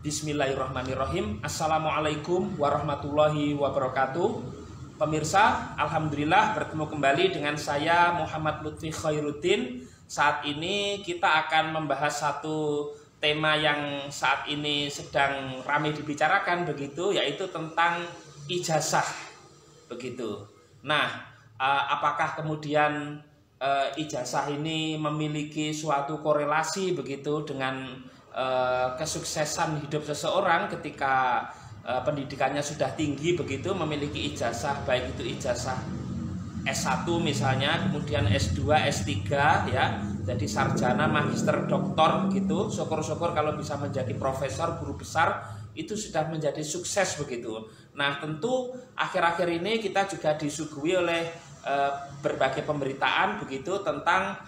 Bismillahirrahmanirrahim. Assalamualaikum warahmatullahi wabarakatuh. Pemirsa, alhamdulillah bertemu kembali dengan saya Muhammad Lutfi Khairuddin. Saat ini kita akan membahas satu tema yang saat ini sedang ramai dibicarakan begitu, yaitu tentang ijazah begitu. Nah, apakah kemudian ijazah ini memiliki suatu korelasi begitu dengan kesuksesan hidup seseorang ketika pendidikannya sudah tinggi begitu, memiliki ijazah, baik itu ijazah S1 misalnya, kemudian S2, S3 ya, jadi sarjana, magister, doktor gitu. Syukur-syukur kalau bisa menjadi profesor, guru besar, itu sudah menjadi sukses begitu. Nah, tentu akhir-akhir ini kita juga disuguhi oleh berbagai pemberitaan begitu tentang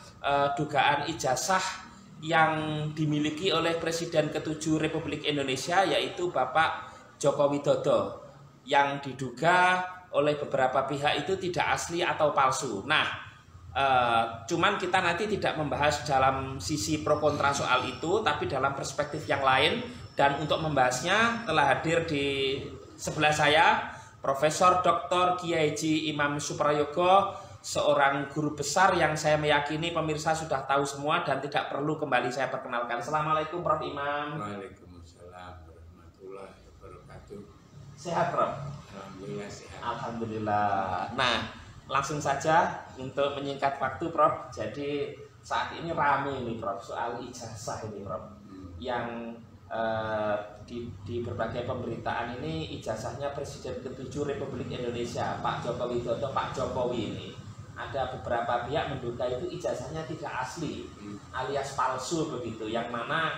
dugaan ijazah yang dimiliki oleh Presiden ke-7 Republik Indonesia, yaitu Bapak Joko Widodo, yang diduga oleh beberapa pihak itu tidak asli atau palsu. Nah, cuman kita nanti tidak membahas dalam sisi pro kontra soal itu, tapi dalam perspektif yang lain. Dan untuk membahasnya telah hadir di sebelah saya Profesor Dr. Kiai Haji Imam Suprayogo, seorang guru besar yang saya meyakini pemirsa sudah tahu semua dan tidak perlu kembali saya perkenalkan. Assalamualaikum Prof. Imam. Waalaikumsalam warahmatullahi wabarakatuh. Sehat Prof? Alhamdulillah sehat. Alhamdulillah. Nah, langsung saja untuk menyingkat waktu Prof. Jadi saat ini rame ini Prof soal ijazah ini Prof. Yang di berbagai pemberitaan ini ijazahnya Presiden ke-7 Republik Indonesia Pak Joko Widodo, Pak Jokowi ini. Ada beberapa pihak menduga itu ijazahnya tidak asli alias palsu begitu, yang mana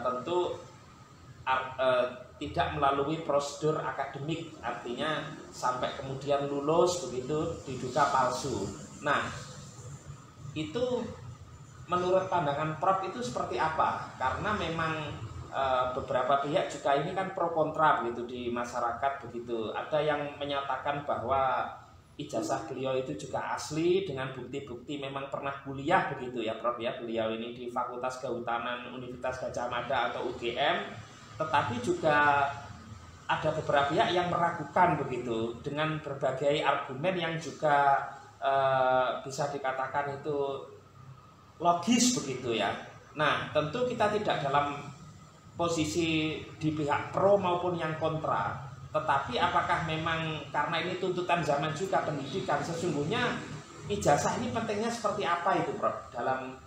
tentu tidak melalui prosedur akademik, artinya sampai kemudian lulus begitu diduga palsu. Nah, itu menurut pandangan Prof itu seperti apa? Karena memang beberapa pihak juga ini kan pro kontra begitu di masyarakat begitu. Ada yang menyatakan bahwa ijazah beliau itu juga asli dengan bukti-bukti memang pernah kuliah begitu ya Prof ya. Beliau ini di Fakultas Kehutanan Universitas Gadjah Mada atau UGM. Tetapi juga ada beberapa pihak yang meragukan begitu dengan berbagai argumen yang juga bisa dikatakan itu logis begitu ya. Nah, tentu kita tidak dalam posisi di pihak pro maupun yang kontra, tetapi apakah memang karena ini tuntutan zaman juga pendidikan, sesungguhnya ijazah ini pentingnya seperti apa itu Prof dalam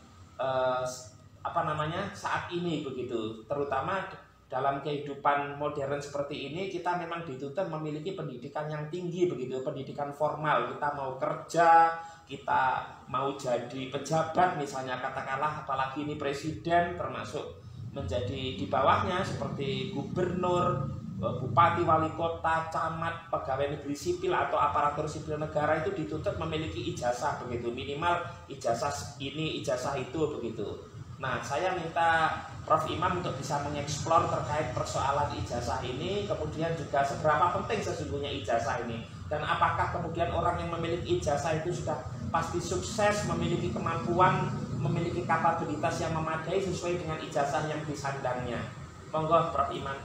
saat ini begitu, terutama dalam kehidupan modern seperti ini kita memang dituntut memiliki pendidikan yang tinggi begitu, pendidikan formal. Kita mau kerja, kita mau jadi pejabat misalnya katakanlah, apalagi ini presiden, termasuk menjadi di bawahnya seperti gubernur, bupati, wali kota, camat, pegawai negeri sipil atau aparatur sipil negara itu dituntut memiliki ijazah begitu, minimal ijazah ini, ijazah itu begitu. Nah, saya minta Prof Imam untuk bisa mengeksplor terkait persoalan ijazah ini, kemudian juga seberapa penting sesungguhnya ijazah ini, dan apakah kemudian orang yang memiliki ijazah itu sudah pasti sukses, memiliki kemampuan, memiliki kapabilitas yang memadai sesuai dengan ijazah yang disandangnya. Monggo Prof Imam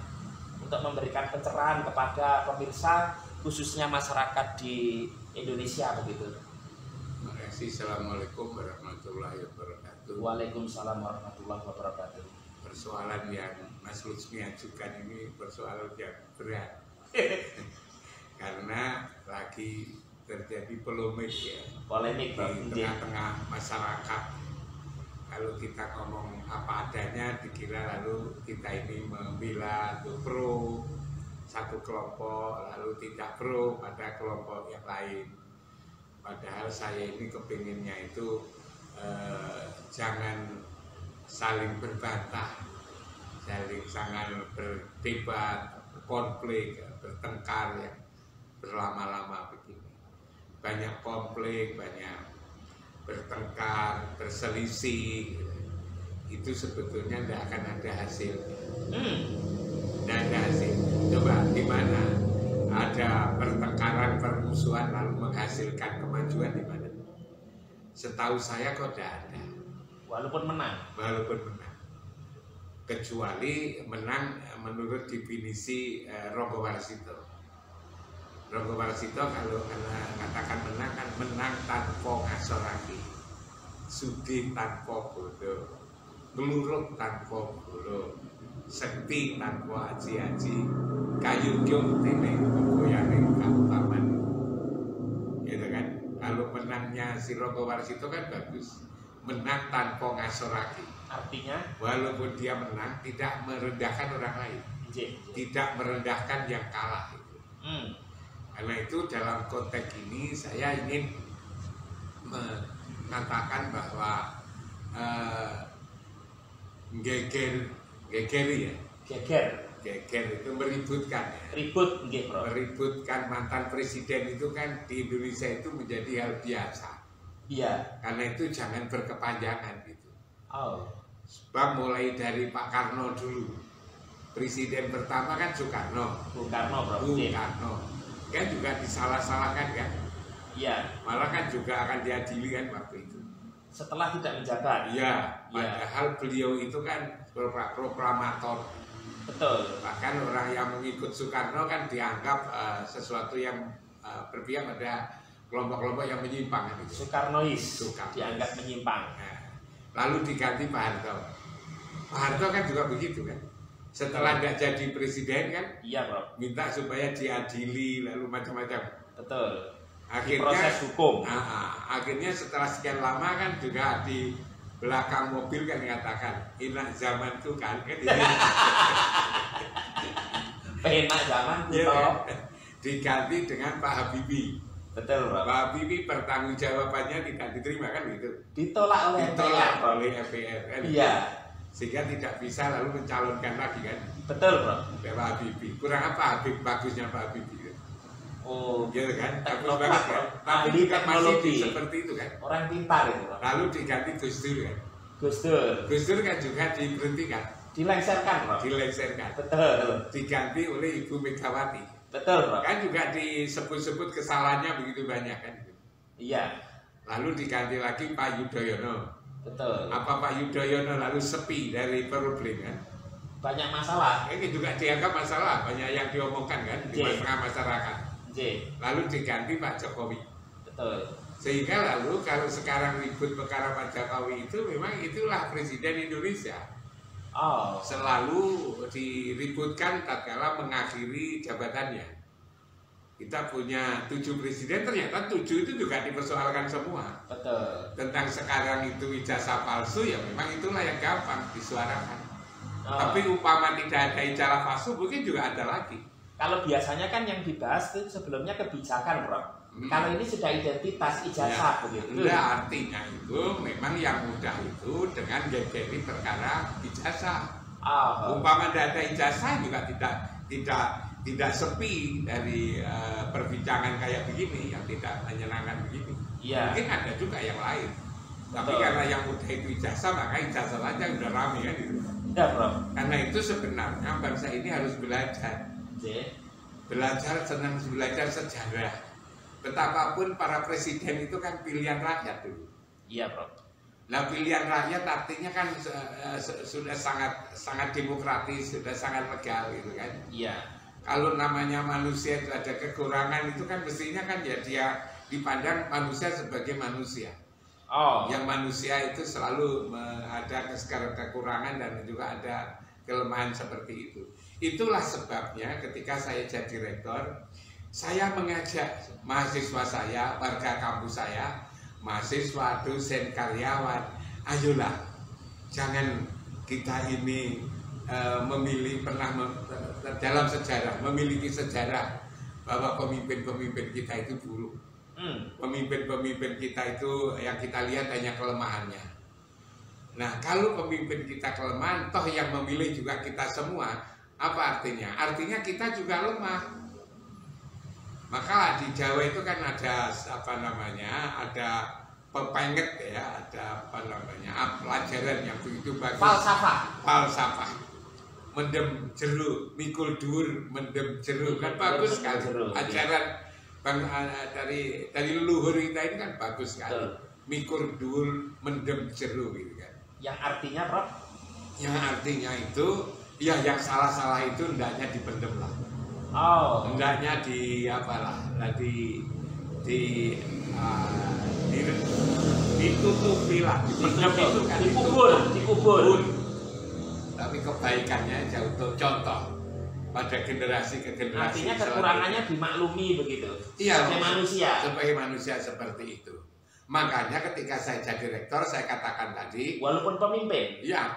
untuk memberikan pencerahan kepada pemirsa, khususnya masyarakat di Indonesia begitu. Terima kasih. Assalamualaikum warahmatullahi wabarakatuh. Waalaikumsalam warahmatullahi wabarakatuh. Persoalan yang Mas Lutfi ajukan ini persoalan yang berat karena lagi terjadi polemik ya, polemik di tengah-tengah masyarakat. Kalau kita ngomong apa adanya dikira lalu kita ini membela atau pro satu kelompok, lalu tidak pro pada kelompok yang lain. Padahal saya ini kepinginnya itu jangan saling berbantah, jangan berdebat, konflik, bertengkar yang berlama-lama begini. Banyak konflik, banyak bertengkar, berselisih, itu sebetulnya tidak akan ada hasil. Tidak ada hasil. Coba di mana ada pertengkaran, permusuhan lalu menghasilkan kemajuan di mana? Setahu saya kok tidak ada. Walaupun menang. Walaupun menang. kecuali menang menurut definisi Ronggo Warsito. Ronggo Warsito kalau katakan menang kan menang tanpa ngasorake, sugih tanpa bodo, ngluruk tanpa bolo, sekti tanpa aji-aji, kayukyung dening penggoyaning kautaman. Gitu kan? Kalau menangnya si Ronggo Warsito kan bagus, menang tanpa ngasorake. Artinya walaupun dia menang tidak merendahkan orang lain, tidak merendahkan yang kalah. Karena itu dalam konteks ini saya ingin mengatakan bahwa geger itu meributkan ya. Meributkan mantan presiden itu kan di Indonesia itu menjadi hal biasa. Iya. Karena itu jangan berkepanjangan gitu. Oh. Sebab mulai dari Pak Karno dulu, presiden pertama kan Soekarno. Bung Karno. Kan juga disalah-salahkan kan? Iya. Malah kan juga akan diadili kan waktu itu. Setelah tidak menjabat. Iya. Padahal beliau itu kan proklamator. Betul. Bahkan orang yang mengikut Soekarno kan dianggap sesuatu yang berpihak pada kelompok-kelompok yang menyimpang. Gitu. Soekarnois. Dianggap menyimpang. Nah, lalu diganti Pak Harto. Pak Harto kan juga begitu kan. Setelah tidak jadi presiden kan, iya bro, minta supaya diadili lalu macam-macam. Betul. Akhirnya proses hukum. Akhirnya setelah sekian lama kan juga di belakang mobil kan dikatakan enak zaman tuh kan ini. Enak zaman tuh. Ya, diganti dengan Pak Habibie. Betul bro. Pak Habibie pertanggungjawabannya tidak diterima kan gitu. Ditolak oleh MPR kan. Iya. Sehingga tidak bisa lalu mencalonkan lagi kan. Betul bro. Pak Habibie. Kurang apa bagusnya Pak Habibie? Oh, gitu kan. Teknokrat kan. Tapi juga masih seperti itu kan. Orang pintar itu bro. Lalu diganti Gus Dur kan. Gus Dur kan juga diberhentikan. Dilengsarkan bro. Betul. Diganti oleh Ibu Megawati. Betul bro. Kan juga disebut-sebut kesalahannya begitu banyak kan. Iya. Lalu diganti lagi Pak Yudhoyono. Betul. Apa Pak Yudhoyono lalu sepi dari problem kan? Banyak masalah. Ini juga dianggap masalah, banyak yang diomongkan kan di tengah masyarakat. Lalu diganti Pak Jokowi. Betul. Sehingga lalu kalau sekarang ribut perkara Pak Jokowi itu memang itulah presiden Indonesia. Oh. Selalu diributkan tatkala mengakhiri jabatannya. Kita punya 7 presiden, ternyata 7 itu juga dipersoalkan semua. Betul. Tentang sekarang itu ijazah palsu, ya memang itulah yang gampang disuarakan. Tapi umpama tidak ada ijazah palsu, mungkin juga ada lagi. Kalau biasanya kan yang dibahas itu sebelumnya kebijakan, bro. Kalau ini sudah identitas ijazah, begitu. Enggak, artinya itu memang yang mudah itu dengan gegeri perkara ijazah. Umpama tidak ada ijazah juga tidak sepi dari perbincangan kayak begini yang tidak menyenangkan begini. Iya. Mungkin ada juga yang lain. Tapi karena yang mudah itu ijazah, maka ijazah aja udah rame kan itu. Ya bro. Karena itu sebenarnya bangsa ini harus belajar. Senang belajar sejarah. Betapapun para presiden itu kan pilihan rakyat dulu. Iya bro. Nah pilihan rakyat artinya kan sudah sangat demokratis, sudah sangat legal gitu kan. Iya. Kalau namanya manusia itu ada kekurangan itu kan mestinya kan ya dia dipandang manusia sebagai manusia. Yang manusia itu selalu ada kekurangan dan juga ada kelemahan seperti itu. Itulah sebabnya ketika saya jadi rektor, saya mengajak mahasiswa saya, warga kampus saya, mahasiswa, dosen, karyawan, ayolah jangan kita ini dalam sejarah memiliki sejarah bahwa pemimpin-pemimpin kita itu buruk. Pemimpin-pemimpin kita itu yang kita lihat hanya kelemahannya. Nah, kalau pemimpin kita kelemahan, toh yang memilih juga kita semua, apa artinya? Artinya kita juga lemah. Maka di Jawa itu kan ada ada pepenget ya, ada pelajaran yang begitu bagus. Falsafah. Mendem jeruk, mikul dur, mendem jeruk kan bagus sekali. Ajaran dari leluhur kita ini kan bagus sekali. Mikur dur, mendem jeruk gitu kan. Yang artinya Prof? Yang artinya itu, ya yang salah-salah itu hendaknya dipendem lah. Oh. Hendaknya ditutupi lah, dipendem itu kan dikubur. Tapi kebaikannya aja untuk contoh pada generasi ke generasi. Artinya kekurangannya dimaklumi begitu. Iya, sebagai manusia. Sebagai manusia seperti itu. Makanya ketika saya jadi rektor, saya katakan tadi, walaupun pemimpin. ya,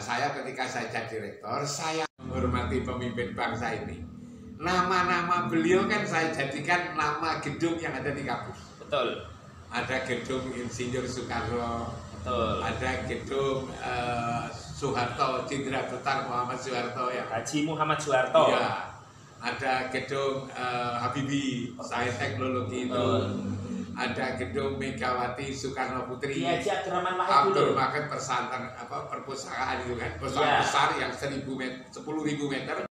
saya ketika saya jadi rektor, saya menghormati pemimpin bangsa ini. Nama-nama beliau kan saya jadikan nama gedung yang ada di kampus. Betul. Ada gedung Insinyur Soekarno. Betul. Ada gedung Soeharto, Jenderal Besar Muhammad Soeharto ya. Haji Muhammad Soeharto. Ya. Ada gedung Habibie, Sains Teknologi itu. Ada gedung Megawati Soekarno Putri. Iya, Abdurrahman Wahid dulu. Makan perpustakaan itu kan, perpustakaan besar yang 10.000 meter.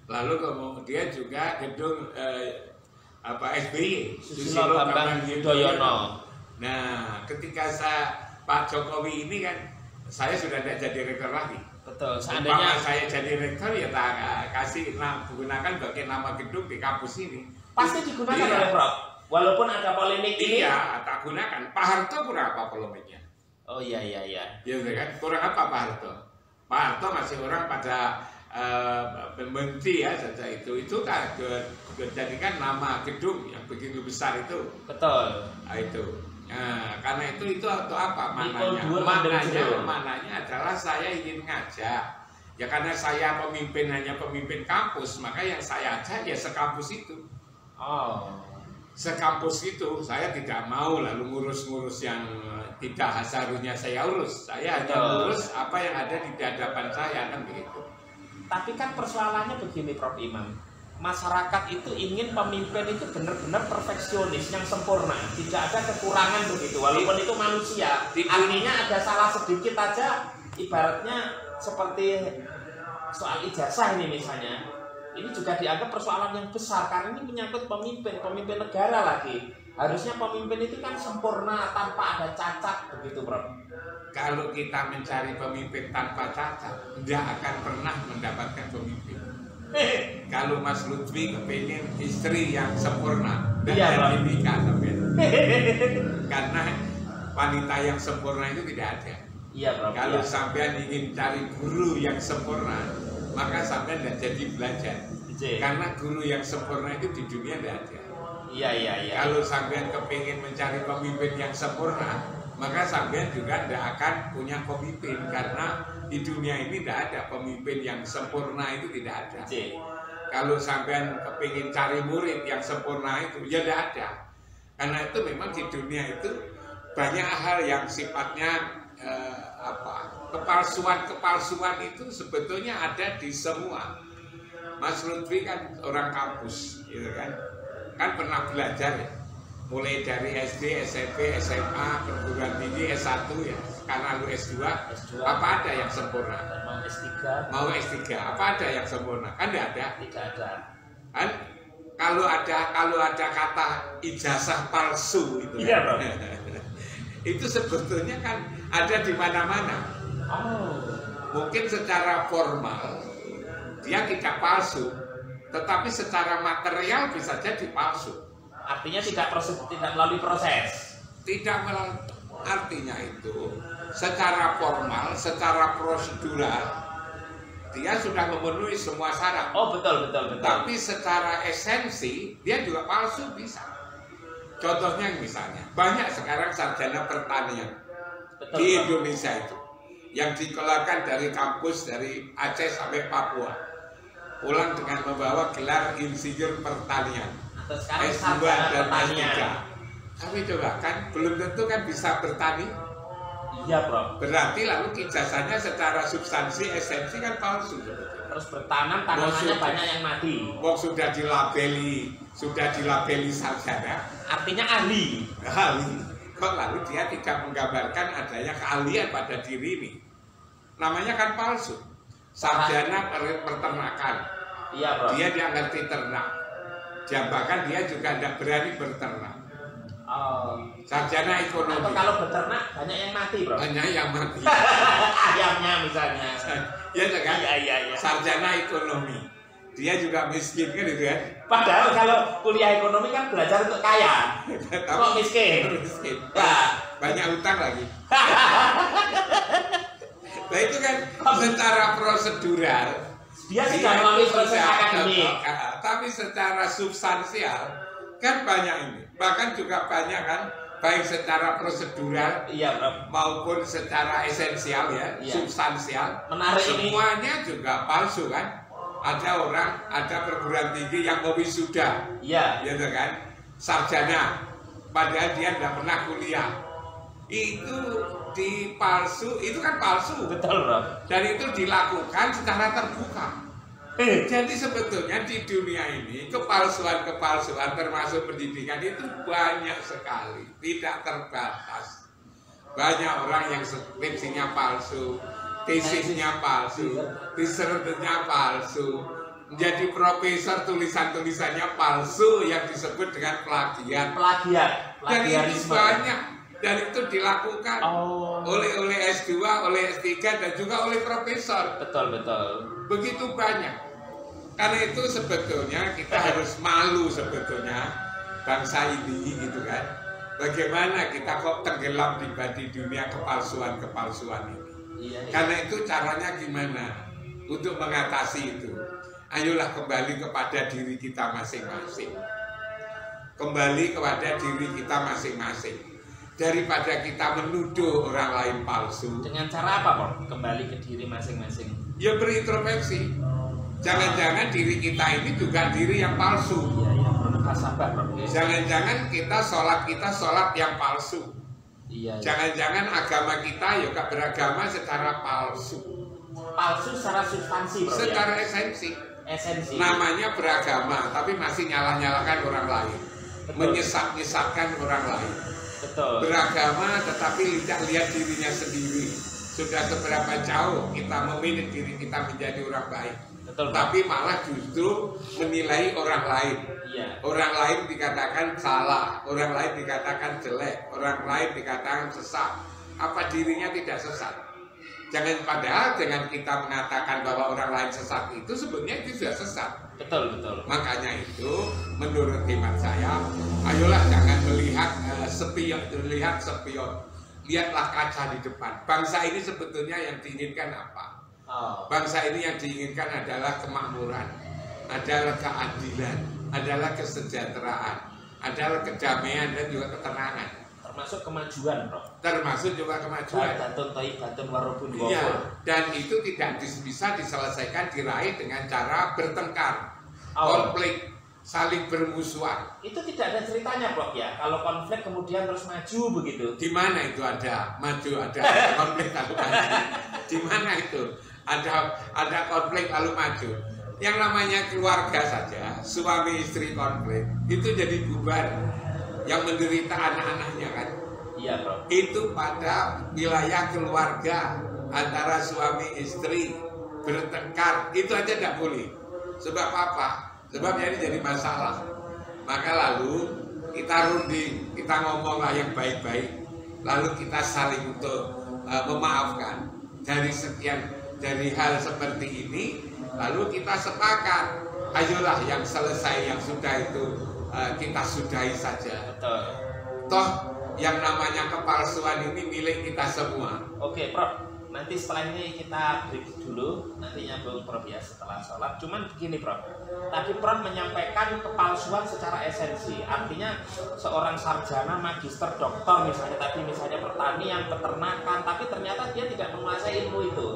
Lalu kemudian juga gedung SBY, Susilo Bambang Yudhoyono. Nah, ketika Pak Jokowi ini kan, saya sudah tidak jadi rektor lagi. Betul. Seandainya saya jadi rektor ya tak kasih gunakan bagai nama gedung di kampus ini. Pasti digunakan oleh Prof. Walaupun ada polemik ini. Iya, tak gunakan. Pak Harto kurang apa polemiknya? Oh iya. Ya kan, kurang apa Pak Harto? Pak Harto masih orang pada membenci ya saja itu kan dijadikan nama gedung yang begitu besar itu. Betul. Nah, itu. Nah, karena itu untuk apa mananya? Mananya adalah saya ingin ngajak. Ya karena saya hanya pemimpin kampus, maka yang saya ajak ya sekampus itu. Oh. Sekampus itu saya tidak mau lalu ngurus-ngurus yang tidak seharusnya saya urus. Saya hanya ngurus apa yang ada di hadapan saya kan begitu. Tapi kan persoalannya begini Prof Imam. Masyarakat itu ingin pemimpin itu benar-benar perfeksionis yang sempurna, tidak ada kekurangan begitu. Walaupun itu manusia, artinya ada salah sedikit aja, ibaratnya seperti soal ijazah ini misalnya. Ini juga dianggap persoalan yang besar karena ini menyangkut pemimpin negara lagi. Harusnya pemimpin itu kan sempurna tanpa ada cacat begitu, Bro. Kalau kita mencari pemimpin tanpa cacat, tidak akan pernah mendapatkan pemimpin. Kalau Mas Lutfi kepingin istri yang sempurna dan iya, nikah karena wanita yang sempurna itu tidak ada. Iya, Bro. Kalau sampean ingin cari guru yang sempurna, maka sampean tidak jadi belajar. Karena guru yang sempurna itu di dunia tidak ada. Iya. Kalau sampean kepingin mencari pemimpin yang sempurna, maka sampean juga tidak akan punya pemimpin karena di dunia ini tidak ada pemimpin yang sempurna itu tidak ada. Kalau sampean kepingin cari murid yang sempurna itu ya tidak ada. Karena itu memang di dunia itu banyak hal yang sifatnya kepalsuan itu sebetulnya ada di semua. Mas Lutfi kan orang kampus, gitu kan pernah belajar ya, mulai dari SD, SMP, SMA, perguruan tinggi, S1 ya, sekarang lu S2, apa ada yang sempurna? Mau S3, apa ada yang sempurna? Kan tidak ada. Tidak ada. Kan kalau ada kata ijazah palsu itu, iya, Bro. itu sebetulnya kan ada di mana-mana. Oh. Mungkin secara formal dia tidak palsu, tetapi secara material bisa jadi palsu. Artinya tidak melalui proses. Artinya itu secara formal, secara prosedural dia sudah memenuhi semua syarat. Oh betul. Tapi secara esensi dia juga palsu bisa. Contohnya misalnya banyak sekarang sarjana pertanian di Indonesia itu yang dikeluarkan dari kampus dari Aceh sampai Papua, pulang dengan membawa gelar insinyur pertanian S2 dan S3. Tapi coba kan belum tentu kan bisa bertani. Iya, Bro. Berarti lalu ijazahnya secara substansi esensi kan palsu. Terus bertanam tanamannya banyak yang mati. Sudah dilabeli sarjana. Artinya ahli. Kok lalu dia tidak menggambarkan adanya keahlian pada diri ini. Namanya kan palsu. Sarjana peternakan. Iya, Bro. Dia ngerti ternak. Bahkan dia juga tidak berani berternak. Oh. Sarjana Atau ekonomi. kalau beternak banyak yang mati, Bro. Banyak yang mati. Ayamnya misalnya. Ya kan? Iya. Sarjana ekonomi. Dia juga miskin kan itu kan? Padahal kalau kuliah ekonomi kan belajar untuk kaya. Kok miskin? Miskin. Ya. Banyak utang lagi. Nah itu kan secara prosedural Dia sudah melalui proses sudah akademik. tapi secara substansial kan banyak ini. Bahkan juga banyak kan, baik secara prosedural Iya, Bro. maupun secara esensial ya, Iya. substansial. Menarik ini. Semuanya juga palsu kan. Ada perguruan tinggi yang wisuda, Iya. gitu kan, sarjana, padahal dia tidak pernah kuliah. Itu dipalsu, itu kan palsu. Betul, Bro. Dan itu dilakukan secara terbuka. Jadi sebetulnya di dunia ini kepalsuan termasuk pendidikan itu banyak sekali, tidak terbatas. Banyak orang yang skripsinya palsu, tesisnya palsu, research-nya palsu, menjadi profesor tulisan-tulisannya palsu yang disebut dengan plagiat. Dan itu banyak, dan itu dilakukan oleh S2, oleh S3 dan juga oleh profesor. Betul. Begitu banyak. Karena itu sebetulnya kita harus malu sebetulnya bangsa ini gitu kan. Bagaimana kita kok tenggelam di dunia kepalsuan ini. Iya. Karena itu caranya gimana untuk mengatasi itu? Ayolah kembali kepada diri kita masing-masing. Kembali kepada diri kita masing-masing. Daripada kita menuduh orang lain palsu. Dengan cara apa, Bro? Kembali ke diri masing-masing. Ya berintrospeksi. Jangan-jangan diri kita ini juga diri yang palsu. Iya, perlu sabar, Bro. Jangan-jangan kita sholat yang palsu. Iya. Jangan-jangan agama kita ya beragama secara palsu. Palsu secara substansi, Bro. Secara Ya? esensi. Namanya beragama, tapi masih nyalah-nyalakan orang lain. Menyesat-nyesatkan orang lain. Betul. Beragama tetapi tidak lihat dirinya sendiri. Sudah seberapa jauh kita memilih diri kita menjadi orang baik. Betul. Tapi malah justru menilai orang lain. Iya. Orang lain dikatakan salah, orang lain dikatakan jelek, orang lain dikatakan sesat. Apa dirinya tidak sesat? Padahal dengan kita mengatakan bahwa orang lain sesat itu sebenarnya itu sudah sesat. Betul. Makanya itu menurut hemat saya, ayolah jangan melihat spion. Lihatlah kaca di depan. Bangsa ini sebetulnya yang diinginkan apa? Bangsa ini yang diinginkan adalah kemakmuran, adalah keadilan, adalah kesejahteraan, adalah kedamaian dan juga ketenangan. Termasuk kemajuan, Bro. Termasuk juga kemajuan. Batun warubun Iya, dan itu tidak bisa diselesaikan diraih dengan cara bertengkar, konflik, saling bermusuhan. Itu tidak ada ceritanya, Bro, ya. Kalau konflik kemudian terus maju begitu. Di mana itu ada maju, ada konflik lalu maju? Di mana itu ada konflik lalu maju? Yang namanya keluarga saja, suami istri konflik itu jadi bubar. Yang menderita anak-anaknya kan? Iya, Bro. Itu pada wilayah keluarga antara suami istri bertengkar, itu aja tidak boleh. Sebab apa? Sebab ini jadi masalah. Maka lalu kita runding, kita ngomonglah yang baik-baik, lalu kita saling untuk memaafkan dari hal seperti ini, lalu kita sepakat, ayolah yang selesai, yang sudah itu kita sudahi saja. Betul. Toh yang namanya kepalsuan ini milik kita semua. Oke, Prof. Nanti setelah ini kita break dulu, nanti nyambung Prof ya setelah sholat. Cuman begini, Prof. Tadi Prof menyampaikan kepalsuan secara esensi. Artinya seorang sarjana, magister, doktor misalnya pertanian, peternakan, tapi ternyata dia tidak menguasai ilmu itu.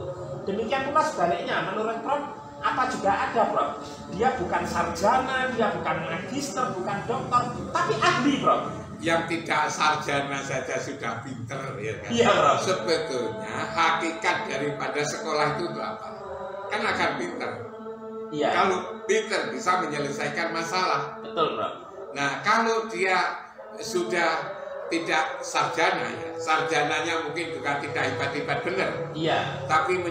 Demikian pula sebaliknya, menurut Prof, apa juga ada, Prof? Dia bukan sarjana, dia bukan magister, bukan doktor, tapi ahli, Prof. Yang tidak sarjana saja sudah pinter, ya kan? Iya, Prof. Sebetulnya hakikat daripada sekolah itu apa? Kan akan pinter. Iya. Kalau pinter bisa menyelesaikan masalah. Betul, Prof. Nah, kalau dia sudah tidak sarjana, ya, sarjananya mungkin juga tidak hebat-hebat benar. Iya. Tapi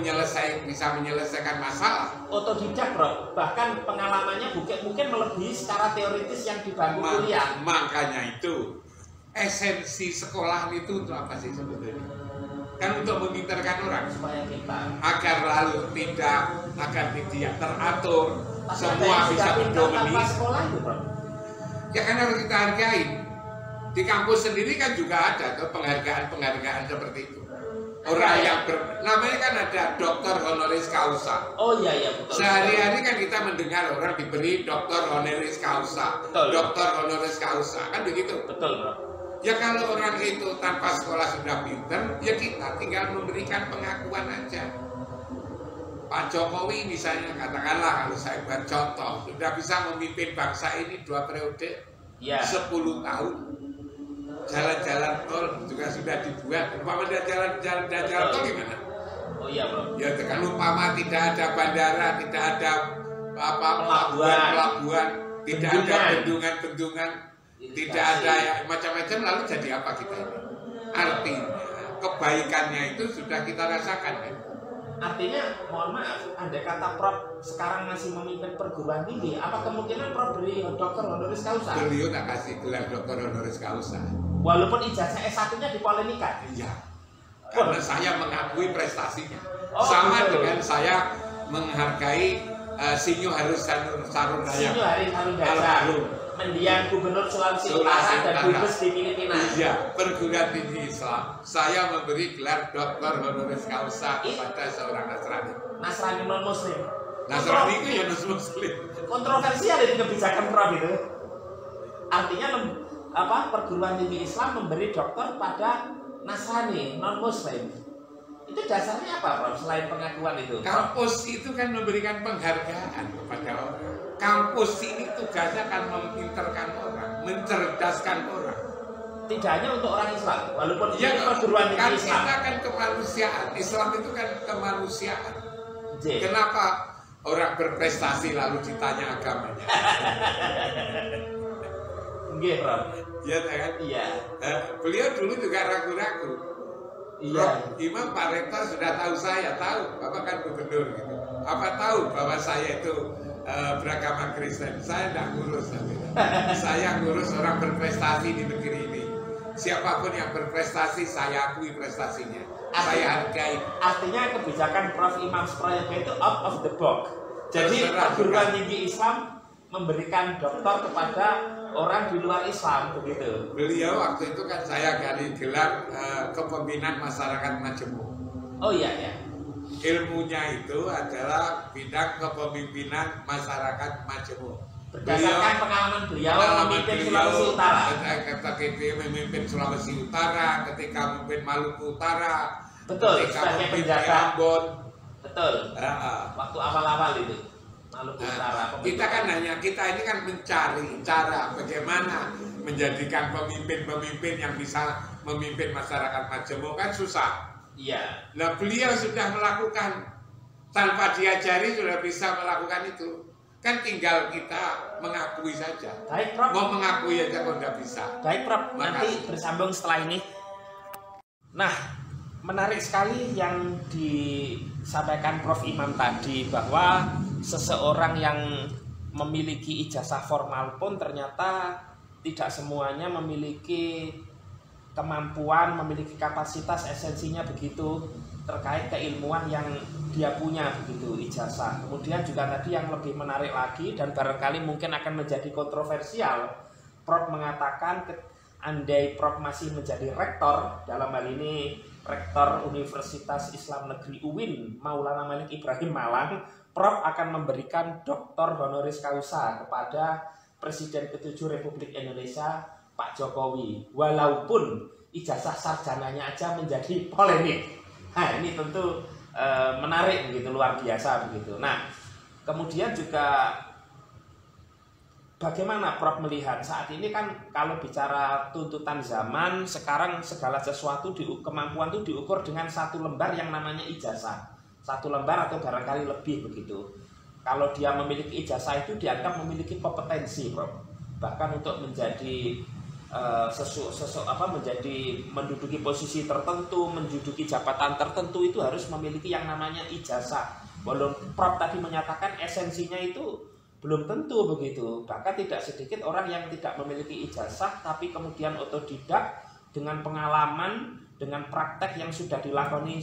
bisa menyelesaikan masalah. Otodidak, Bro. Bahkan pengalamannya mungkin melebihi secara teoritis yang di bangku kuliah. Makanya itu esensi sekolah itu untuk apa sih sebetulnya? Kan untuk memintarkan orang supaya kita agar lalu tidak teratur, tapi semua ada yang bisa sudah pintar tanpa berdominis. sekolah itu, Bro. Ya kan harus kita hargai. Di kampus sendiri kan juga ada tuh penghargaan seperti itu. Orang yang namanya kan ada doktor honoris causa. Oh iya betul. Sehari-hari kan kita mendengar orang diberi doktor honoris causa, Betul. doktor honoris causa, kan begitu. Betul, Bro. Ya kalau orang itu tanpa sekolah sudah pinter, ya kita tinggal memberikan pengakuan aja. Pak Jokowi misalnya, katakanlah kalau saya buat contoh, sudah bisa memimpin bangsa ini 2 periode, Ya. 10 tahun. Jalan-jalan tol juga sudah dibuat. Umpama dia jalan tol gimana? Oh iya, Bro. Ya kan umpama tidak ada bandara, tidak ada pelabuhan, tidak ada bendungan, tidak ada macam-macam, lalu jadi apa kita ini? Artinya kebaikannya itu sudah kita rasakan kan? Artinya, mohon maaf, andai kata Prof sekarang masih memimpin perguruan tinggi, apa kemungkinan Prof beri dokter honoris causa? Beliau tak kasih gelar dokter honoris causa. Walaupun ijazah S1-nya dipolemikan. Iya. Karena saya mengakui prestasinya. Oh, sama betul. dengan saya menghargai Sinyo Harus Sarunaya. Sinyo Harus Sarunaya. Almarhum. Mendiang Gubernur Sulawesi Utara dan dubes di Filipina. Iya, perguruan tinggi Islam. Saya memberi gelar doktor honoris causa kepada seorang Nasrani. Nasrani non Muslim. Nasrani itu ya Muslim. Kontroversial itu kebijakan Prof itu. Artinya perguruan tinggi Islam memberi dokter pada Nasrani non Muslim. Itu dasarnya apa, Prof? Selain pengakuan itu? Kampus itu kan memberikan penghargaan kepada orang. Kampus ini tugasnya akan memintarkan orang, mencerdaskan orang. Tidak hanya untuk orang Islam, walaupun Ya, ini perguruan kan tinggi Islam. kita kan kemanusiaan. Islam itu kan kemanusiaan. J. Kenapa orang berprestasi lalu ditanya agamanya? Nggih, Prof. Iya kan? Iya. Beliau dulu juga ragu-ragu. Iya. Imam Pak Rektor sudah tahu saya, tahu Bapak kan gubernur gitu. Apa tahu bahwa saya itu beragama Kristen? Saya tidak ngurus. Saya ngurus orang berprestasi di negeri ini. Siapapun yang berprestasi, saya akui prestasinya. Saya hargai. Artinya kebijakan Prof Imam Suprayatna itu out of the box. Jadi perguruan tinggi Islam memberikan doktor kepada orang di luar Islam, begitu. Beliau waktu itu kan saya gali gelar kepemimpinan masyarakat Majemuk. Oh iya. Ilmunya itu adalah bidang kepemimpinan masyarakat Majemuk. Berdasarkan pengalaman beliau memimpin Sulawesi Utara. Ketika dia memimpin Sulawesi Utara, ketika memimpin Maluku Utara, Betul, ketika sebagai memimpin penjaga. Ambon. Betul. Waktu awal-awal itu Maluku Utara. Kita kan kita ini kan mencari cara bagaimana menjadikan pemimpin-pemimpin yang bisa memimpin masyarakat Majemuk kan susah. Iya. Nah beliau sudah melakukan tanpa diajari sudah bisa melakukan itu. Kan tinggal kita mengakui saja. Baik, Prof. Mau mengakui aja kok nggak bisa. Baik, Prof. Nanti Makasih. bersambung setelah ini. Nah, menarik sekali yang disampaikan Prof Imam tadi bahwa seseorang yang memiliki ijazah formal pun ternyata tidak semuanya memiliki kemampuan, memiliki kapasitas, esensinya begitu terkait keilmuan yang dia punya begitu ijazah. Kemudian juga tadi yang lebih menarik lagi dan barangkali mungkin akan menjadi kontroversial, Prof mengatakan andai Prof masih menjadi rektor, dalam hal ini rektor Universitas Islam Negeri UIN Maulana Malik Ibrahim Malang, Prof akan memberikan doktor honoris causa kepada Presiden ke-7 Republik Indonesia Pak Jokowi, walaupun ijazah sarjananya aja menjadi polemik. Nah, ini tentu menarik begitu, luar biasa begitu. Nah, kemudian juga bagaimana Prof melihat saat ini kan kalau bicara tuntutan zaman, sekarang segala sesuatu kemampuan itu diukur dengan satu lembar yang namanya ijazah. Satu lembar atau barangkali lebih begitu. Kalau dia memiliki ijazah itu dianggap memiliki kompetensi, Prof. Bahkan untuk menjadi menduduki posisi tertentu, menduduki jabatan tertentu itu harus memiliki yang namanya ijazah. Walaupun Prof tadi menyatakan esensinya itu Belum tentu begitu. Bahkan tidak sedikit orang yang tidak memiliki ijazah tapi kemudian otodidak dengan pengalaman, dengan praktek yang sudah dilakoni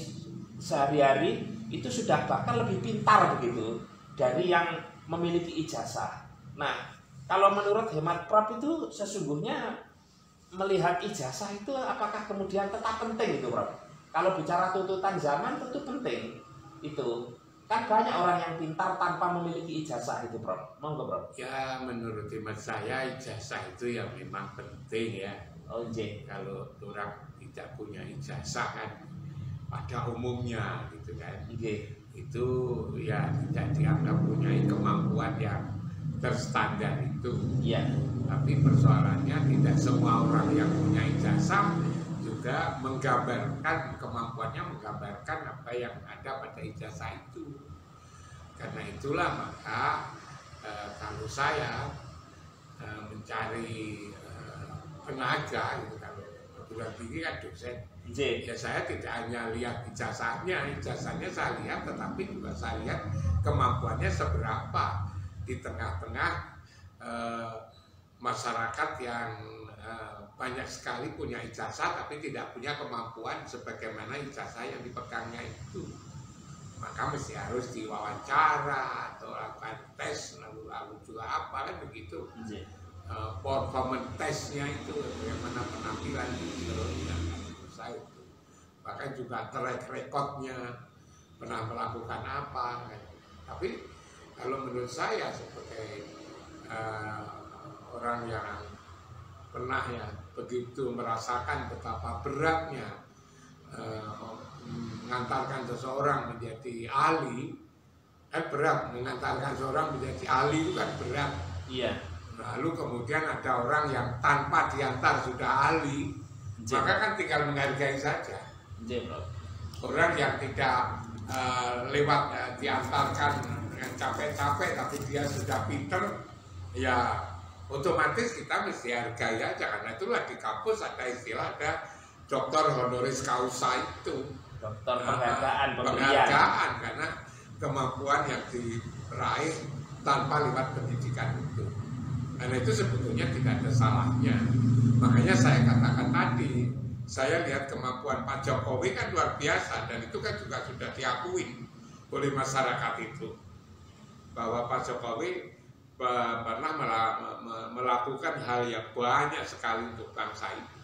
sehari-hari, itu sudah bahkan lebih pintar begitu dari yang memiliki ijazah. Nah, kalau menurut hemat Prof itu sesungguhnya melihat ijazah itu apakah kemudian tetap penting itu, Prof? Kalau bicara tuntutan zaman tentu penting itu. Kan banyak orang yang pintar tanpa memiliki ijazah itu, Prof. Monggo, Prof. Ya, menurut hemat saya ijazah itu ya memang penting ya. Oh, kalau orang tidak punya ijazah kan pada umumnya gitu kan. Itu ya tidak dianggap punya kemampuan yang terstandar itu. Iya. Tapi persoalannya tidak semua orang yang punya ijazah juga menggambarkan kemampuannya, menggambarkan apa yang ada pada ijazah itu. Karena itulah maka kalau saya mencari tenaga gitu, kalau perguruan tinggi kan dosen, ya saya tidak hanya lihat ijazahnya saya lihat, tetapi juga saya lihat kemampuannya seberapa di tengah-tengah masyarakat yang banyak sekali punya ijazah tapi tidak punya kemampuan sebagaimana ijazah yang dipegangnya itu. Maka mesti harus diwawancara atau lakukan tes, lalu juga apa kan begitu. Performance testnya itu bagaimana penampilan itu saya itu. Bahkan juga track recordnya pernah melakukan apa kan. Tapi kalau menurut saya sebagai orang yang pernah ya begitu merasakan betapa beratnya mengantarkan seseorang menjadi ahli, berat mengantarkan seseorang menjadi ahli itu kan berat. Iya. Lalu kemudian ada orang yang tanpa diantar sudah ahli, maka kan tinggal menghargai saja. Orang yang tidak lewat diantarkan dengan capek-capek tapi dia sudah pinter, ya otomatis kita mesti hargai aja. Karena itulah di kampus ada istilah, ada doktor honoris causa itu, dokter penghargaan, penghargaan karena kemampuan yang diraih tanpa lewat pendidikan itu. Karena itu sebetulnya tidak ada salahnya. Makanya saya katakan tadi, saya lihat kemampuan Pak Jokowi kan luar biasa, dan itu kan juga sudah diakui oleh masyarakat itu, bahwa Pak Jokowi pernah melakukan hal yang banyak sekali untuk bangsa ini.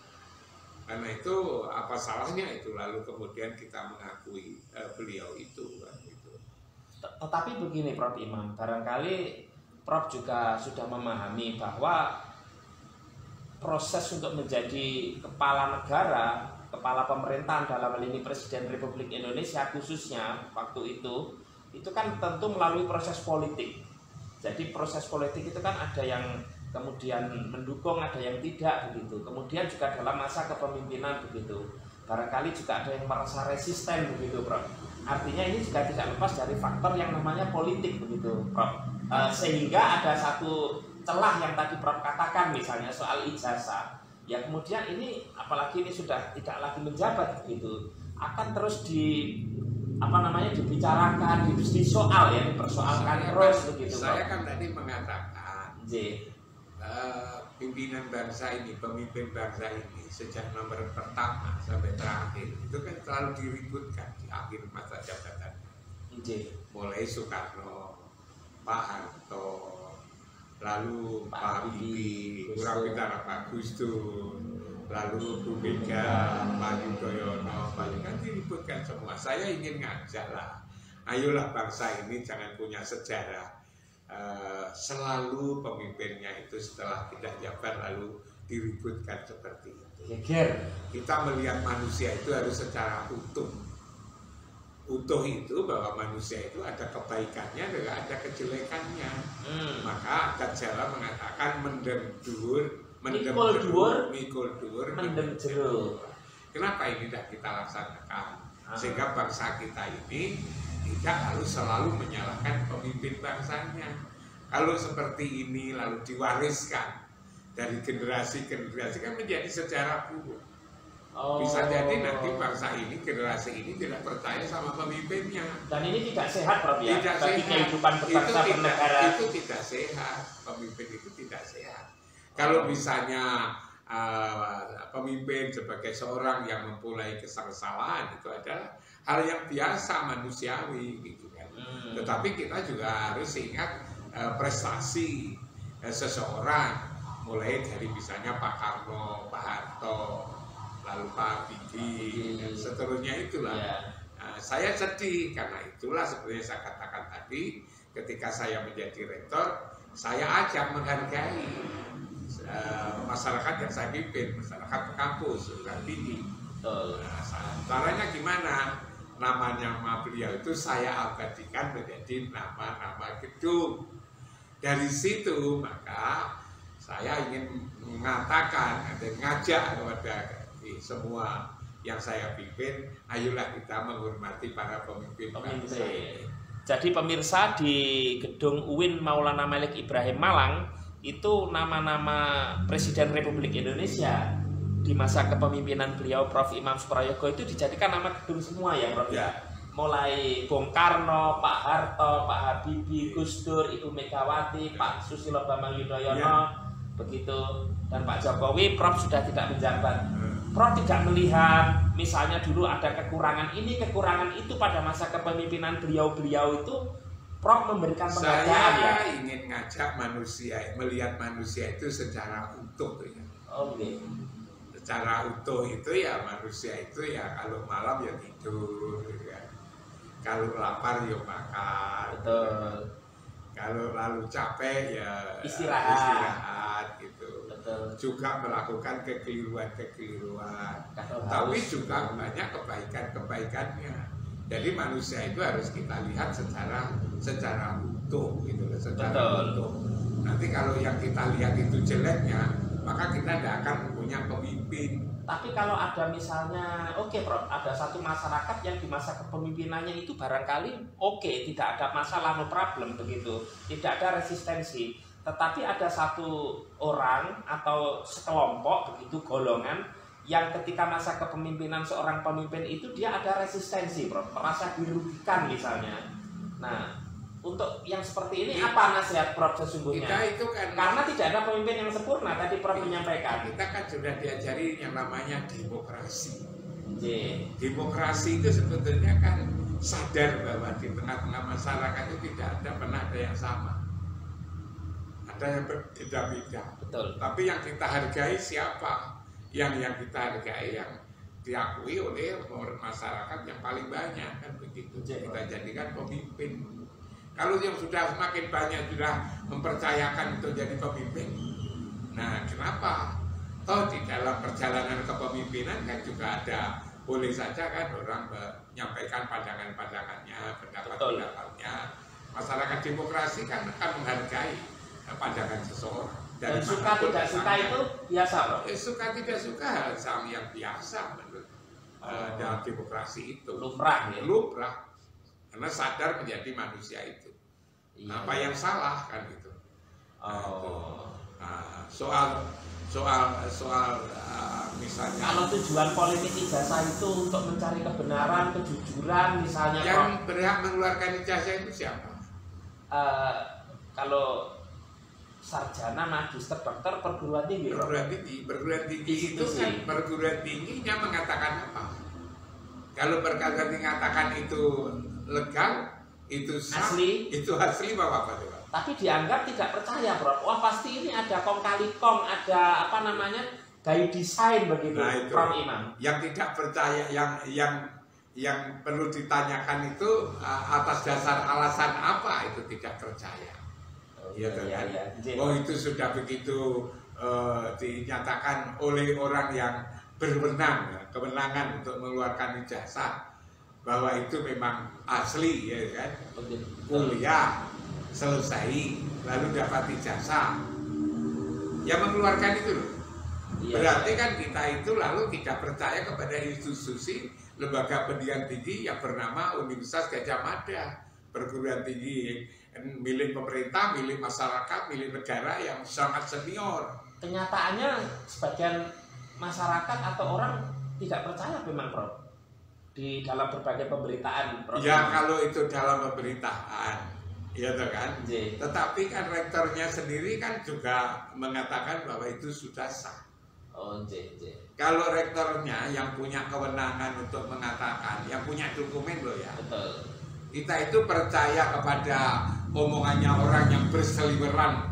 Karena itu apa salahnya itu lalu kemudian kita mengakui beliau itu kan, gitu. Tetapi begini Prof Imam, barangkali Prof juga sudah memahami bahwa proses untuk menjadi kepala negara, kepala pemerintahan dalam hal ini Presiden Republik Indonesia khususnya waktu itu kan tentu melalui proses politik. Jadi proses politik itu kan ada yang kemudian mendukung, ada yang tidak begitu. Kemudian juga dalam masa kepemimpinan begitu. Barangkali juga ada yang merasa resisten begitu, Prof. Artinya ini juga tidak lepas dari faktor yang namanya politik begitu, Prof. Sehingga ada satu celah yang tadi Prof katakan misalnya soal ijazah. Ya kemudian ini apalagi ini sudah tidak lagi menjabat begitu, akan terus dibicarakan, disoal ya, dipersoalkan terus begitu. Saya kan tadi mengatakan pimpinan bangsa ini, pemimpin bangsa ini sejak nomor pertama sampai terakhir itu kan selalu diributkan di akhir masa jabatan. Mulai Soekarno, Pak Harto, lalu Pak Habibie, kurang pintar Pak Gus Dur, lalu Bu Mega, Pak Yudhoyono, kan diributkan semua. Saya ingin ngajak lah, ayolah bangsa ini jangan punya sejarah selalu pemimpinnya itu setelah tidak jabat lalu diributkan seperti itu. Kita melihat manusia itu harus secara utuh. Utuh itu bahwa manusia itu ada kebaikannya dan ada kejelekannya. Maka Gajala mengatakan mendem dur, mikul dur, mendem jero. Kenapa ini tidak kita laksanakan? Sehingga bangsa kita ini tidak harus selalu menyalahkan pemimpin bangsanya. Kalau seperti ini lalu diwariskan dari generasi ke generasi kan menjadi sejarah buruk. Bisa jadi nanti bangsa ini, generasi ini tidak percaya sama pemimpinnya. Dan ini tidak sehat, Prof, ya? Tidak Bagi sehat. kehidupan berbangsa bernegara. Itu tidak sehat. Pemimpin itu tidak sehat. Kalau misalnya pemimpin sebagai seorang yang mempunyai kesalahan, itu adalah hal yang biasa, manusiawi, gitu kan. Tetapi kita juga harus ingat prestasi seseorang, mulai dari misalnya Pak Karno, Pak Harto, lalu Pak Habibie, dan seterusnya itulah. Saya sedih karena itulah sebenarnya saya katakan tadi, ketika saya menjadi rektor, saya ajak menghargai masyarakat yang saya pimpin, masyarakat kampus, perguruan tinggi. Caranya gimana? Nama-nama beliau itu saya abadikan menjadi nama-nama gedung. Dari situ maka saya ingin mengatakan dan ngajak kepada semua yang saya pimpin, ayolah kita menghormati para pemimpin. Jadi pemirsa, di gedung UIN Maulana Malik Ibrahim Malang itu nama-nama Presiden Republik Indonesia di masa kepemimpinan beliau Prof. Imam Suprayogo itu dijadikan nama gedung semua ya, Prof. Ya. Mulai Bung Karno, Pak Harto, Pak Habibie, Gus Dur, Ibu Megawati, Pak Susilo Bambang Yudhoyono, begitu, dan Pak Jokowi, Prof sudah tidak menjabat. Prof tidak melihat misalnya dulu ada kekurangan ini, kekurangan itu pada masa kepemimpinan beliau-beliau itu, Prof memberikan penghargaan ya. Saya ingin ngajak manusia, melihat manusia itu secara utuh ya. Secara utuh itu ya manusia itu ya kalau malam ya tidur ya. Kalau lapar ya makan. Betul. Kalau lalu capek ya istirahat gitu. Betul. Juga melakukan kekeliruan, tapi juga banyak kebaikannya. Jadi manusia itu harus kita lihat secara utuh gitu loh, secara utuh. Nanti kalau yang kita lihat itu jeleknya, maka kita tidak akan punya pemimpin. Tapi kalau ada misalnya, Prof, ada satu masyarakat yang di masa kepemimpinannya itu barangkali tidak ada masalah, no problem begitu, tidak ada resistensi. Tetapi ada satu orang atau sekelompok begitu, golongan yang ketika masa kepemimpinan seorang pemimpin itu dia ada resistensi, Prof, merasa dirugikan misalnya. Nah, untuk yang seperti ini apa nasihat Prof sesungguhnya? Kita itu kan, karena tidak ada pemimpin yang sempurna, tadi Prof menyampaikan. Kita kan sudah diajari yang namanya demokrasi. Demokrasi itu sebetulnya kan sadar bahwa di tengah-tengah masyarakat itu tidak pernah ada yang sama. Ada yang berbeda-beda. Betul. Tapi yang kita hargai siapa? Yang kita hargai yang diakui oleh masyarakat yang paling banyak, kan begitu. Kita jadikan pemimpin. Kalau yang sudah semakin banyak sudah mempercayakan untuk jadi pemimpin, nah kenapa? Toh di dalam perjalanan kepemimpinan kan juga ada, boleh saja kan orang menyampaikan pandangan-pandangannya, pendapat-pendapatnya. Masyarakat demokrasi kan akan menghargai pandangan seseorang. Dan suka tidak suka itu biasa, Bro? Suka tidak suka hal yang biasa menurut dalam demokrasi itu. Lumrah ya? Lumrah. Karena sadar menjadi manusia itu. Iya. Apa yang salah kan gitu. Soal misalnya. Kalau tujuan politik ijazah itu untuk mencari kebenaran, kejujuran misalnya. Yang berhak mengeluarkan ijazah itu siapa? Kalau sarjana, magister, dokter, perguruan tinggi. Perguruan tinggi itu kan perguruan tingginya mengatakan apa? Kalau perguruan tinggi mengatakan itu legal, itu sah, itu asli apa coba? Tapi dianggap tidak percaya, Bro. Wah, pasti ini ada kong kali kong, ada apa namanya, gaya desain begitu, nah, Prof Imam. Yang tidak percaya, yang perlu ditanyakan itu atas dasar alasan apa itu tidak percaya. Itu sudah begitu dinyatakan oleh orang yang berwenang, kewenangan untuk mengeluarkan ijazah, bahwa itu memang asli, ya kan? Kuliah selesai lalu dapat ijazah, yang mengeluarkan itu loh. Berarti kan kita itu lalu tidak percaya kepada institusi lembaga pendidikan tinggi yang bernama Universitas Gadjah Mada, perguruan tinggi milik pemerintah, milik masyarakat, milik negara yang sangat senior. Kenyataannya sebagian masyarakat atau orang tidak percaya memang Prof di dalam berbagai pemberitaan Prof. Ya kalau itu dalam pemberitaan, ya toh kan. J. Tetapi kan rektornya sendiri kan juga mengatakan bahwa itu sudah sah. Oh, J. Kalau rektornya yang punya kewenangan untuk mengatakan, yang punya dokumen loh ya. Betul. Kita itu percaya kepada omongannya orang yang berseliweran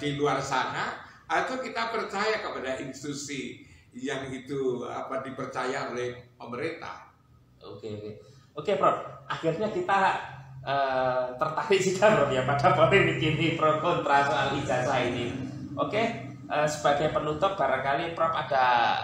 di luar sana, atau kita percaya kepada institusi yang itu dipercaya oleh pemerintah. Oke Prof. Akhirnya kita tertarik juga Prof ya pada polemik ini pro kontra soal ijazah ini. Oke, sebagai penutup barangkali Prof ada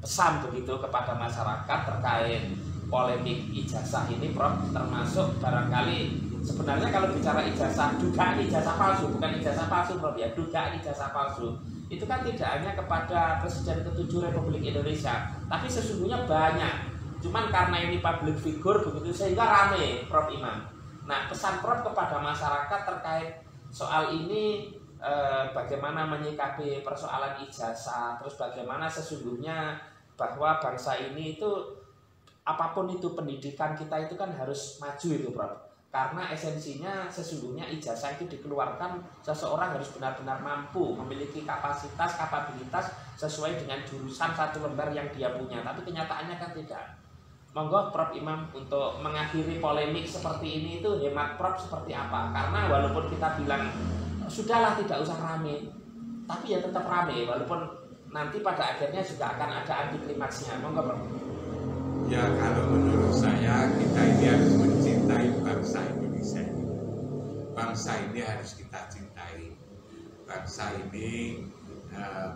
pesan begitu kepada masyarakat terkait polemik ijazah ini Prof, termasuk barangkali sebenarnya kalau bicara ijazah, dugaan ijazah palsu, bukan ijazah palsu Prof ya, dugaan ijazah palsu itu kan tidak hanya kepada Presiden ke-7 Republik Indonesia, tapi sesungguhnya banyak. Cuman karena ini public figure begitu sehingga rame Prof Imam. Nah, pesan Prof kepada masyarakat terkait soal ini, bagaimana menyikapi persoalan ijazah, terus bagaimana sesungguhnya bahwa bangsa ini itu apapun itu pendidikan kita itu kan harus maju itu Prof. Karena esensinya sesungguhnya ijazah itu dikeluarkan seseorang harus benar-benar mampu memiliki kapasitas, kapabilitas sesuai dengan jurusan satu lembar yang dia punya. Tapi kenyataannya kan tidak. Monggo Prof Imam untuk mengakhiri polemik seperti ini itu hemat Prof seperti apa? Karena walaupun kita bilang sudahlah tidak usah rame, tapi ya tetap rame walaupun nanti pada akhirnya juga akan ada anti klimaksnya. Monggo Prof. Ya kalau menurut saya kita ini harus mencintai bangsa Indonesia ini. Bangsa ini harus kita cintai. Bangsa ini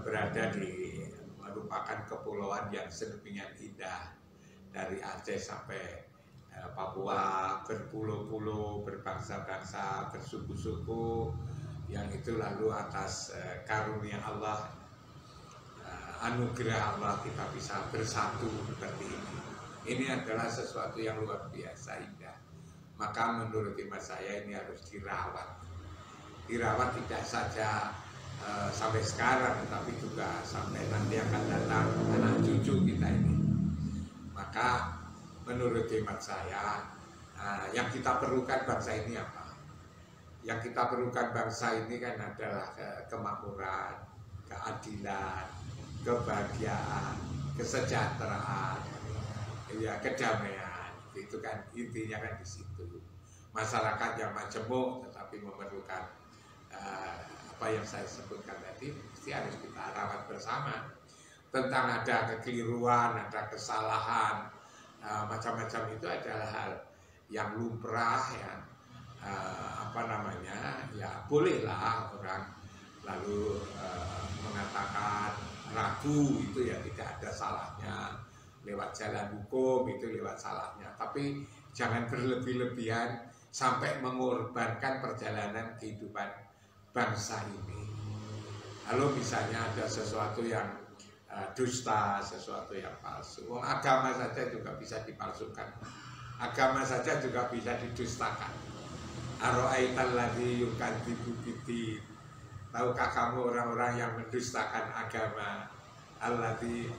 berada di merupakan kepulauan yang sedemikian indah. Dari Aceh sampai Papua, berpulau-pulau, berbangsa-bangsa, bersuku-suku, yang itu lalu atas karunia Allah, anugerah Allah kita bisa bersatu seperti ini. Ini adalah sesuatu yang luar biasa indah. Maka menurut hemat saya ini harus dirawat. Dirawat tidak saja sampai sekarang, tapi juga sampai nanti akan datang anak cucu kita ini. Maka menurut hemat saya, yang kita perlukan bangsa ini apa? Yang kita perlukan bangsa ini kan adalah kemakmuran, keadilan, kebahagiaan, kesejahteraan, ya kedamaian. Itu kan intinya kan di situ. Masyarakat yang majemuk tetapi memerlukan apa yang saya sebutkan tadi, mesti harus kita rawat bersama. Tentang ada kekeliruan, ada kesalahan, macam-macam itu adalah hal yang lumrah ya, ya bolehlah orang lalu mengatakan ragu itu ya tidak ada salahnya, lewat jalan hukum itu lewat salahnya, tapi jangan berlebih-lebihan sampai mengorbankan perjalanan kehidupan bangsa ini. Lalu misalnya ada sesuatu yang dusta, sesuatu yang palsu. Agama saja juga bisa dipalsukan. Agama saja juga bisa didustakan. Aro'aital ladzi yukadzibu bid-din. Tahukah kamu orang-orang yang mendustakan agama? Alladzi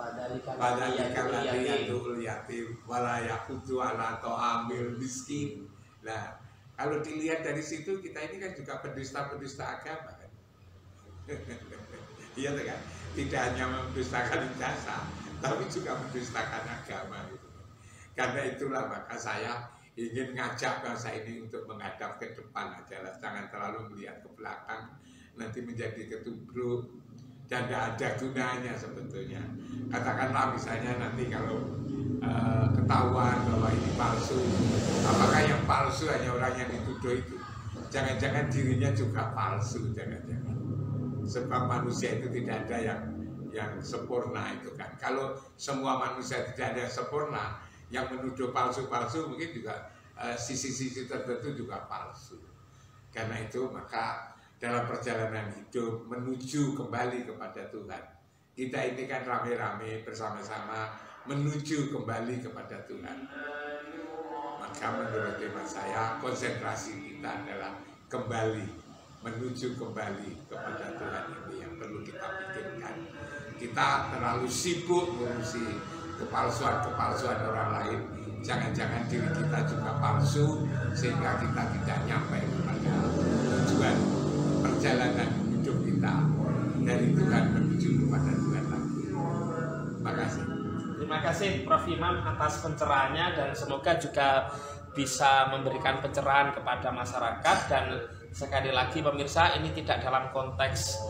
Fadzalikal ladzi yad'ul yatim wa la yaqutu ala ta'amil miskin. Nah, kalau dilihat dari situ kita ini kan juga pendusta-pendusta agama kan. Iya kan? Tidak hanya mendustakan ijazah, tapi juga mendustakan agama gitu. Karena itulah maka saya ingin ngajak bangsa ini untuk menghadap ke depan adalah jangan terlalu melihat ke belakang, nanti menjadi ketubruk dan tidak ada gunanya sebetulnya. Katakanlah misalnya nanti kalau ketahuan bahwa ini palsu, apakah yang palsu hanya orang yang dituduh itu? Jangan-jangan dirinya juga palsu, jangan-jangan. Sebab manusia itu tidak ada yang sempurna itu kan. Kalau semua manusia tidak ada yang sempurna, yang menuduh palsu-palsu mungkin juga sisi-sisi tertentu juga palsu. Karena itu maka dalam perjalanan hidup menuju kembali kepada Tuhan, kita ini kan rame-rame bersama-sama menuju kembali kepada Tuhan. Maka menurut hemat saya konsentrasi kita adalah kembali menuju kembali kepada Tuhan ini yang perlu kita pikirkan. Kita terlalu sibuk mengurusi kepalsuan-kepalsuan orang lain. Jangan-jangan diri kita juga palsu sehingga kita tidak nyampe kepada tujuan perjalanan hidup kita dari Tuhan menuju kepada Tuhan lagi. Terima kasih. Terima kasih Prof. Imam atas pencerahannya dan semoga juga bisa memberikan pencerahan kepada masyarakat. Dan sekali lagi pemirsa, ini tidak dalam konteks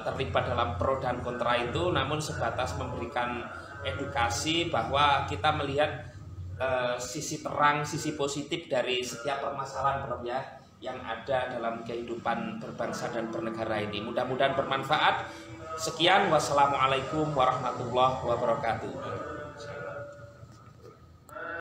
terlibat dalam pro dan kontra itu, namun sebatas memberikan edukasi bahwa kita melihat sisi terang, sisi positif dari setiap permasalahan Prof ya yang ada dalam kehidupan berbangsa dan bernegara ini. Mudah-mudahan bermanfaat. Sekian, wassalamualaikum warahmatullahi wabarakatuh.